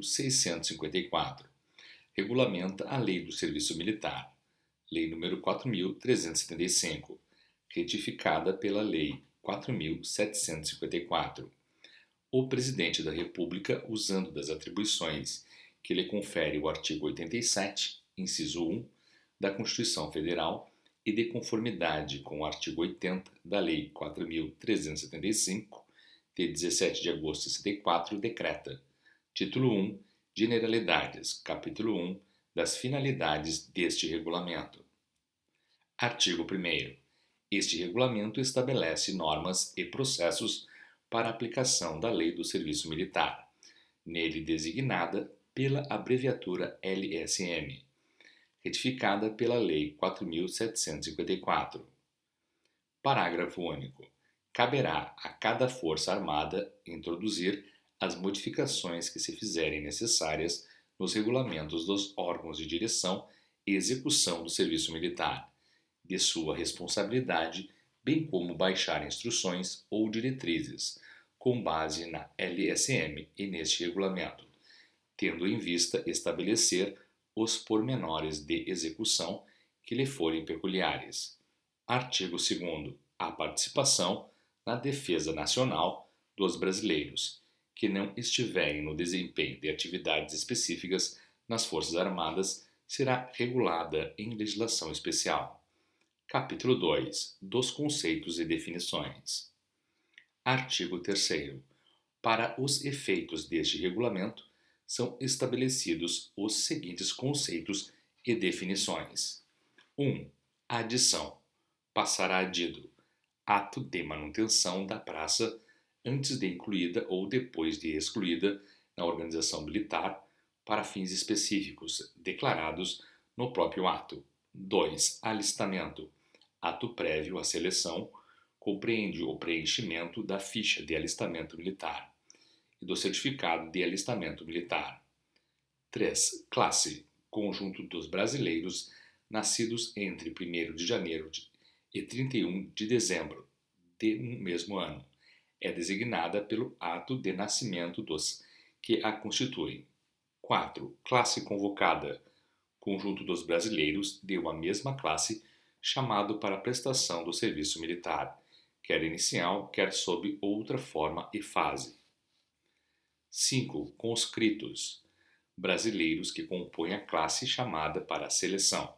654. Regulamenta a Lei do Serviço Militar, Lei nº 4.375, retificada pela Lei 4.754. O Presidente da República, usando das atribuições que lhe confere o artigo 87, inciso 1, da Constituição Federal e de conformidade com o artigo 80 da Lei 4.375, de 17 de agosto de 64, decreta: Título 1. Generalidades. Capítulo 1. Das finalidades deste regulamento. Artigo 1º. Este regulamento estabelece normas e processos para a aplicação da Lei do Serviço Militar, nele designada pela abreviatura LSM, retificada pela Lei 4.754. Parágrafo único. Caberá a cada Força Armada introduzir as modificações que se fizerem necessárias nos regulamentos dos órgãos de direção e execução do serviço militar, de sua responsabilidade, bem como baixar instruções ou diretrizes, com base na LSM e neste regulamento, tendo em vista estabelecer os pormenores de execução que lhe forem peculiares. Artigo 2º. A participação na defesa nacional dos brasileiros que não estiverem no desempenho de atividades específicas nas Forças Armadas será regulada em legislação especial. Capítulo 2. Dos conceitos e definições. Artigo 3º. Para os efeitos deste regulamento, são estabelecidos os seguintes conceitos e definições. 1. Adição. Passará adido. Ato de manutenção da praça antes de incluída ou depois de excluída na organização militar para fins específicos, declarados no próprio ato. 2. Alistamento. Ato prévio à seleção, compreende o preenchimento da ficha de alistamento militar e do certificado de alistamento militar. 3. Classe. Conjunto dos brasileiros nascidos entre 1º de janeiro e 31 de dezembro de um mesmo ano. É designada pelo ato de nascimento dos que a constituem. 4. Classe convocada. Conjunto dos brasileiros de uma mesma classe chamado para a prestação do serviço militar, quer inicial, quer sob outra forma e fase. 5. Conscritos. Brasileiros que compõem a classe chamada para a seleção,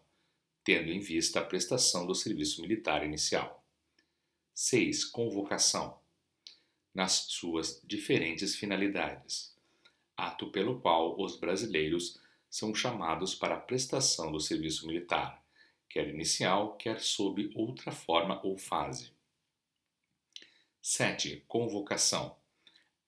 tendo em vista a prestação do serviço militar inicial. 6. Convocação. Nas suas diferentes finalidades. Ato pelo qual os brasileiros são chamados para a prestação do serviço militar, quer inicial, quer sob outra forma ou fase. 7. Convocação.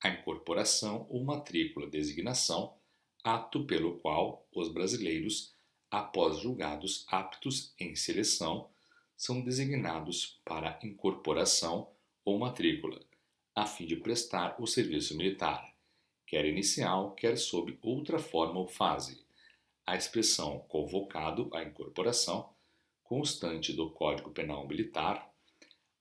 A incorporação ou matrícula designação, ato pelo qual os brasileiros, após julgados aptos em seleção, são designados para incorporação ou matrícula, a fim de prestar o serviço militar, quer inicial, quer sob outra forma ou fase. A expressão convocado à incorporação, constante do Código Penal Militar,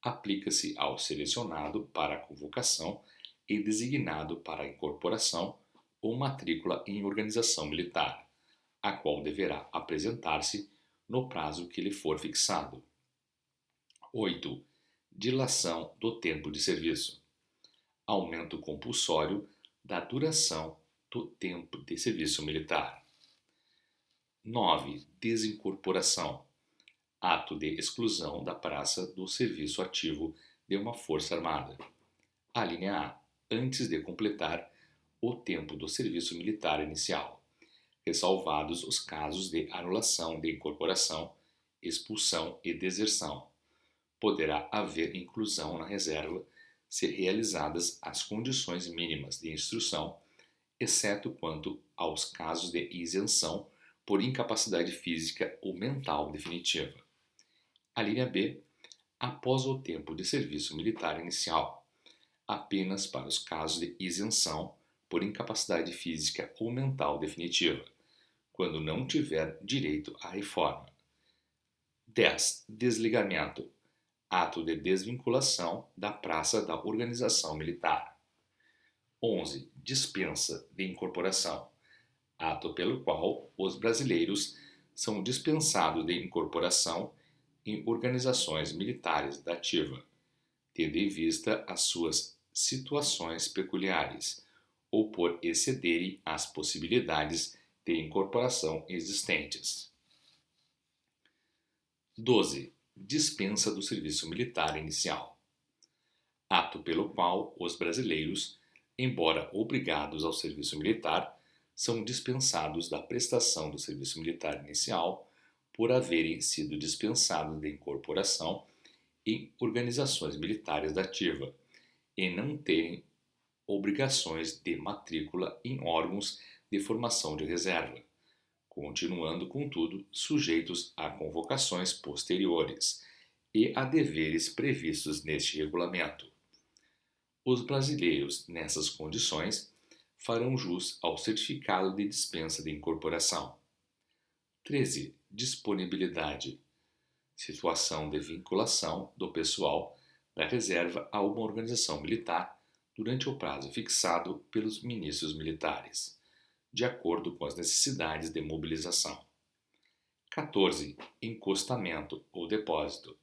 aplica-se ao selecionado para a convocação e designado para a incorporação ou matrícula em organização militar, a qual deverá apresentar-se no prazo que lhe for fixado. 8. Dilação do tempo de serviço. Aumento compulsório da duração do tempo de serviço militar. 9. Desincorporação. Ato de exclusão da praça do serviço ativo de uma Força Armada. A linha A. Antes de completar o tempo do serviço militar inicial, ressalvados os casos de anulação de incorporação, expulsão e deserção. Poderá haver inclusão na reserva se realizadas as condições mínimas de instrução, exceto quanto aos casos de isenção por incapacidade física ou mental definitiva. A linha B. Após o tempo de serviço militar inicial, apenas para os casos de isenção por incapacidade física ou mental definitiva, quando não tiver direito à reforma. 10. Desligamento. Ato de desvinculação da praça da organização militar. 11. Dispensa de incorporação. ato pelo qual os brasileiros são dispensados de incorporação em organizações militares da ativa, tendo em vista as suas situações peculiares ou por excederem as possibilidades de incorporação existentes. 12. Dispensa do serviço militar inicial. Ato pelo qual os brasileiros, embora obrigados ao serviço militar, são dispensados da prestação do serviço militar inicial por haverem sido dispensados de incorporação em organizações militares da ativa e não terem obrigações de matrícula em órgãos de formação de reserva, continuando, contudo, sujeitos a convocações posteriores e a deveres previstos neste regulamento. Os brasileiros, nessas condições, farão jus ao certificado de dispensa de incorporação. 13. Disponibilidade. Situação de vinculação do pessoal da reserva a uma organização militar durante o prazo fixado pelos ministros militares, de acordo com as necessidades de mobilização. 14. Encostamento ou depósito.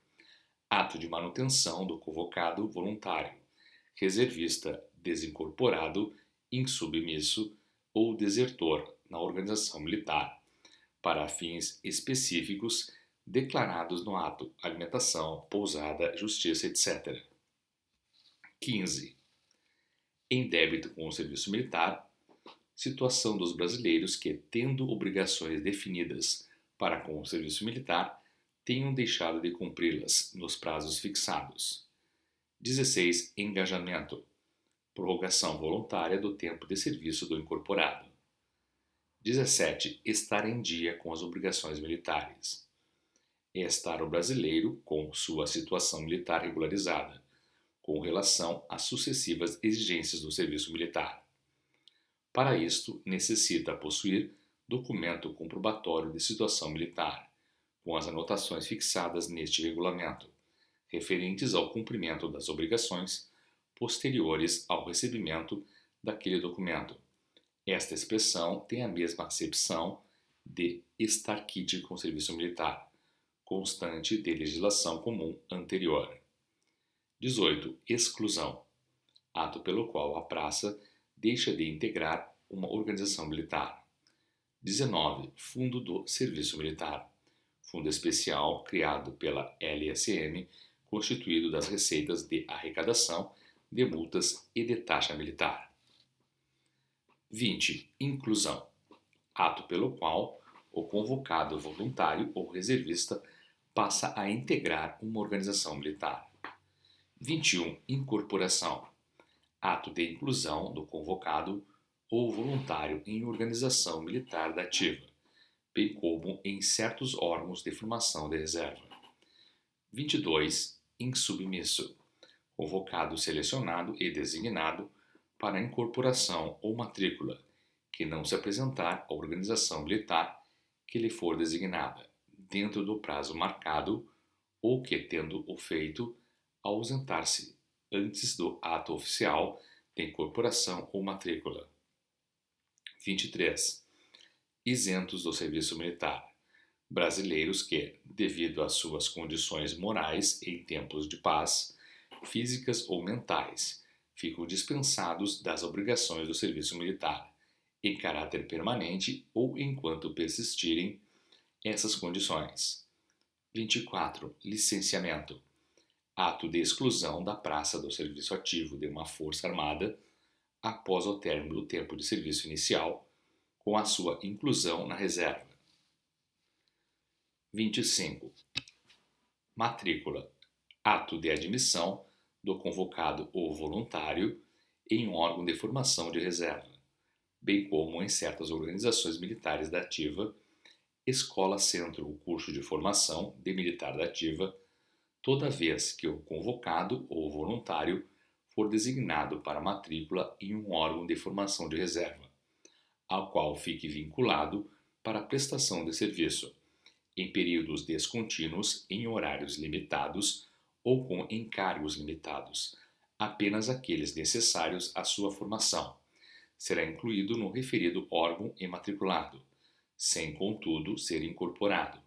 Ato de manutenção do convocado voluntário, reservista desincorporado, insubmisso ou desertor na organização militar, para fins específicos declarados no ato, alimentação, pousada, justiça, etc. 15. Em débito com o serviço militar, situação dos brasileiros que, tendo obrigações definidas para com o serviço militar, tenham deixado de cumpri-las nos prazos fixados. 16. Engajamento. Prorrogação voluntária do tempo de serviço do incorporado. 17. Estar em dia com as obrigações militares. Estar o brasileiro com sua situação militar regularizada, com relação às sucessivas exigências do serviço militar. Para isto, necessita possuir documento comprobatório de situação militar, com as anotações fixadas neste regulamento, referentes ao cumprimento das obrigações posteriores ao recebimento daquele documento. Esta expressão tem a mesma acepção de estar quite com o serviço militar, constante de legislação comum anterior. 18. Exclusão. Ato pelo qual a praça deixa de integrar uma organização militar. 19. Fundo do Serviço Militar. Fundo especial criado pela LSM, constituído das receitas de arrecadação, de multas e de taxa militar. 20. Inclusão. Ato pelo qual o convocado voluntário ou reservista passa a integrar uma organização militar. 21. Incorporação. Ato de inclusão do convocado ou voluntário em organização militar da ativa, bem como em certos órgãos de formação de reserva. 22. Insubmisso. Convocado selecionado e designado para incorporação ou matrícula, que não se apresentar à organização militar que lhe for designada, dentro do prazo marcado, ou que, tendo o feito, ausentar-se antes do ato oficial de incorporação ou matrícula. 23. Isentos do serviço militar. Brasileiros que, devido às suas condições morais em tempos de paz, físicas ou mentais, ficam dispensados das obrigações do serviço militar, em caráter permanente ou enquanto persistirem essas condições. 24. Licenciamento. Ato de exclusão da praça do serviço ativo de uma força armada após o término do tempo de serviço inicial, com a sua inclusão na reserva. 25. Matrícula. Ato de admissão do convocado ou voluntário em um órgão de formação de reserva, bem como em certas organizações militares da ativa, escola-centro ou curso de formação de militar da ativa, toda vez que o convocado ou voluntário for designado para matrícula em um órgão de formação de reserva, ao qual fique vinculado para a prestação de serviço, em períodos descontínuos, em horários limitados ou com encargos limitados, apenas aqueles necessários à sua formação, será incluído no referido órgão imatriculado, sem, contudo, ser incorporado,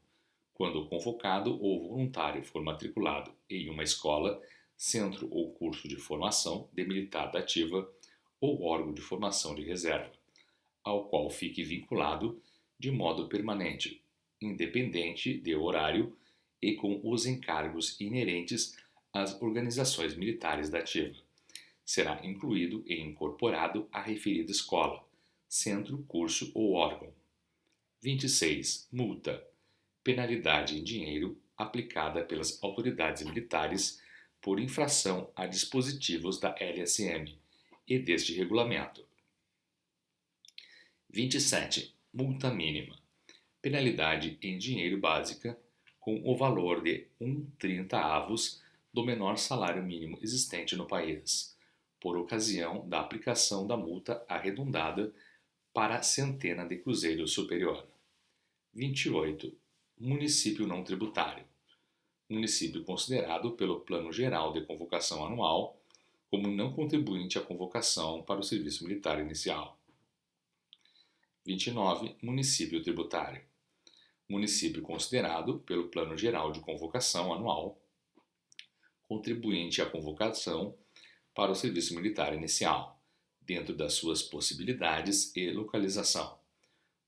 quando convocado ou voluntário for matriculado em uma escola, centro ou curso de formação de militar da ativa ou órgão de formação de reserva, ao qual fique vinculado de modo permanente, independente de horário e com os encargos inerentes às organizações militares da ativa. Será incluído e incorporado à referida escola, centro, curso ou órgão. 26. Multa. Penalidade em dinheiro aplicada pelas autoridades militares por infração a dispositivos da LSM e deste regulamento. 27. Multa mínima. Penalidade em dinheiro básica com o valor de 1/30 avos do menor salário mínimo existente no país, por ocasião da aplicação da multa arredondada para centena de cruzeiros superior. 28. Município não tributário. Município considerado pelo Plano Geral de Convocação Anual como não contribuinte à convocação para o serviço militar inicial. 29. Município tributário. Município considerado pelo Plano Geral de Convocação Anual contribuinte à convocação para o serviço militar inicial, dentro das suas possibilidades e localização.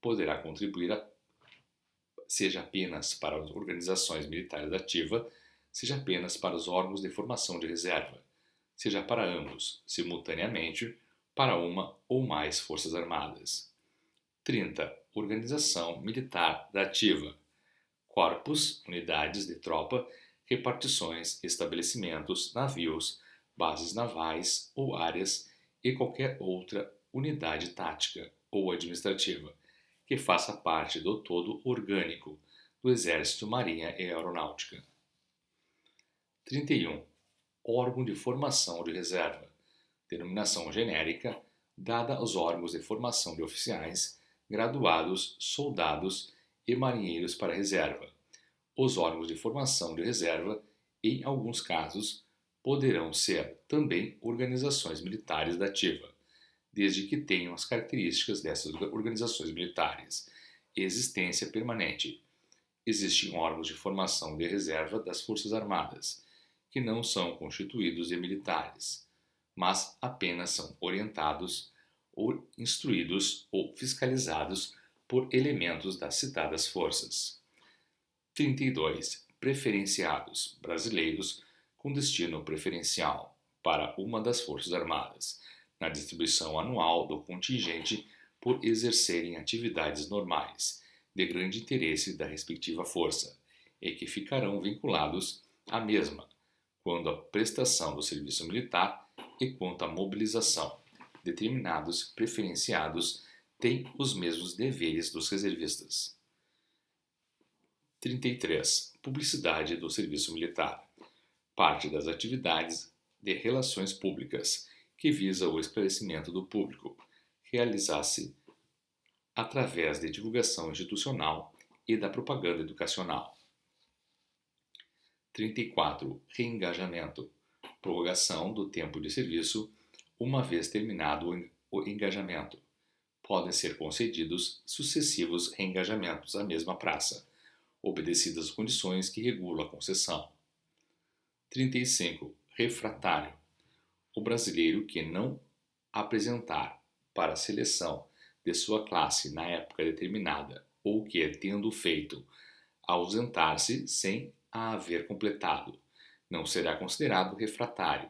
Poderá contribuir seja apenas para as organizações militares ativas, seja apenas para os órgãos de formação de reserva, seja para ambos, simultaneamente, para uma ou mais forças armadas. 30. Organização militar da ativa. Corpos, unidades de tropa, repartições, estabelecimentos, navios, bases navais ou áreas e qualquer outra unidade tática ou administrativa que faça parte do todo orgânico do Exército, Marinha e Aeronáutica. 31. Órgão de formação de reserva. Denominação genérica dada aos órgãos de formação de oficiais, graduados, soldados e marinheiros para reserva. Os órgãos de formação de reserva, em alguns casos, poderão ser também organizações militares da ativa, desde que tenham as características dessas organizações militares. Existência permanente. Existem órgãos de formação de reserva das Forças Armadas, que não são constituídos de militares, mas apenas são orientados ou instruídos ou fiscalizados por elementos das citadas forças. 32. Preferenciados brasileiros com destino preferencial para uma das Forças Armadas, na distribuição anual do contingente por exercerem atividades normais, de grande interesse da respectiva força, e que ficarão vinculados à mesma, quando a prestação do serviço militar e quanto à mobilização. Determinados preferenciados têm os mesmos deveres dos reservistas. 33. Publicidade do serviço militar. Parte das atividades de relações públicas que visa o esclarecimento do público, realizar-se através de divulgação institucional e da propaganda educacional. 34. Reengajamento. Prorrogação do tempo de serviço uma vez terminado o engajamento. Podem ser concedidos sucessivos reengajamentos à mesma praça, obedecidas as condições que regulam a concessão. 35. Refratário. O brasileiro que não apresentar para a seleção de sua classe na época determinada ou que, tendo feito, ausentar-se sem a haver completado, não será considerado refratário.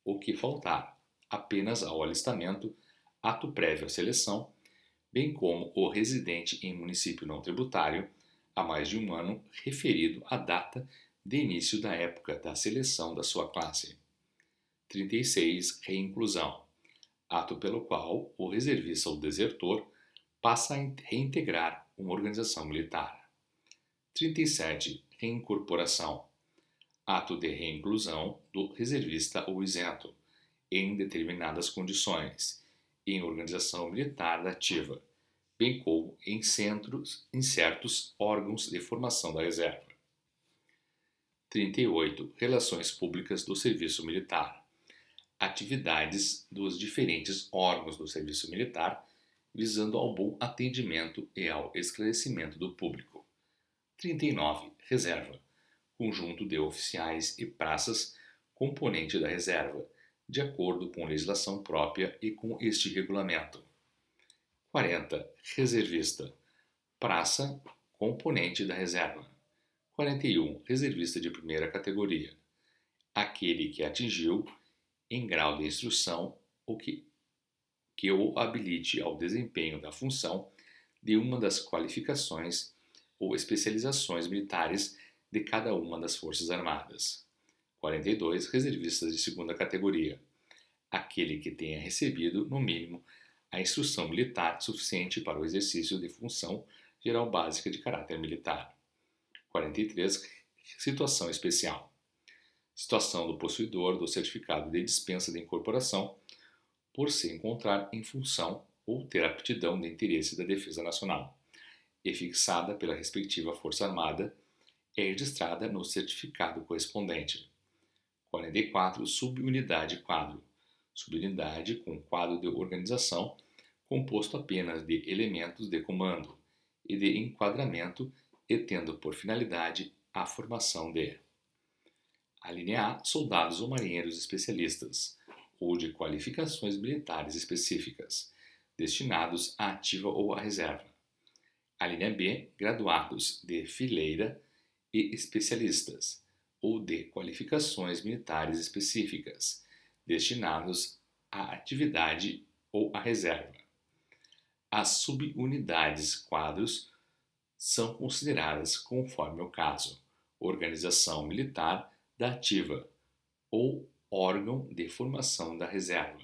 O que faltar apenas ao alistamento, ato prévio à seleção, bem como o residente em município não tributário há mais de um ano referido à data de início da época da seleção da sua classe. 36. Reinclusão. Ato pelo qual o reservista ou desertor passa a reintegrar uma organização militar. 37. Reincorporação. Ato de reinclusão do reservista ou isento, em determinadas condições, em organização militar da ativa, bem como em certos órgãos de formação da reserva. 38. Relações públicas do serviço militar. atividades dos diferentes órgãos do serviço militar, visando ao bom atendimento e ao esclarecimento do público. 39. Reserva. Conjunto de oficiais e praças, componente da reserva, de acordo com legislação própria e com este regulamento. 40. Reservista. Praça, componente da reserva. 41. Reservista de primeira categoria. Aquele que atingiu, em grau de instrução, que o habilite ao desempenho da função de uma das qualificações ou especializações militares de cada uma das Forças Armadas. 42. Reservistas de segunda categoria. Aquele que tenha recebido, no mínimo, a instrução militar suficiente para o exercício de função geral básica de caráter militar. 43. Situação especial. Situação do possuidor do certificado de dispensa de incorporação por se encontrar em função ou ter aptidão de interesse da defesa nacional, e fixada pela respectiva Força Armada, é registrada no certificado correspondente. 44. Subunidade quadro. Subunidade com quadro de organização composto apenas de elementos de comando e de enquadramento e tendo por finalidade a formação de: a linha A, soldados ou marinheiros especialistas, ou de qualificações militares específicas, destinados à ativa ou à reserva. A linha B, graduados de fileira e especialistas, ou de qualificações militares específicas, destinados à atividade ou à reserva. As subunidades quadros são consideradas, conforme o caso, organização militar da ativa ou órgão de formação da reserva.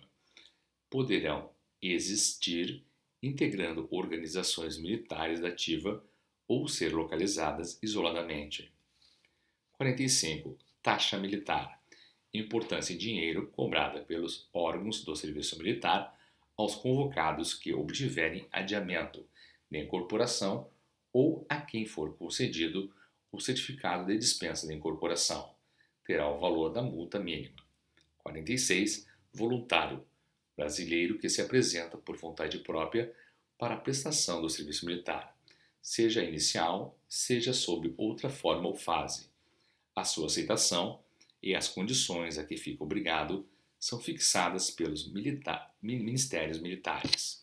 Poderão existir integrando organizações militares da ativa ou ser localizadas isoladamente. 45. Taxa militar. Importância em dinheiro cobrada pelos órgãos do serviço militar aos convocados que obtiverem adiamento de incorporação ou a quem for concedido o certificado de dispensa de incorporação. Terá o valor da multa mínima. 46. Voluntário. Brasileiro que se apresenta por vontade própria para a prestação do serviço militar, seja inicial, seja sob outra forma ou fase. A sua aceitação e as condições a que fica obrigado são fixadas pelos ministérios militares.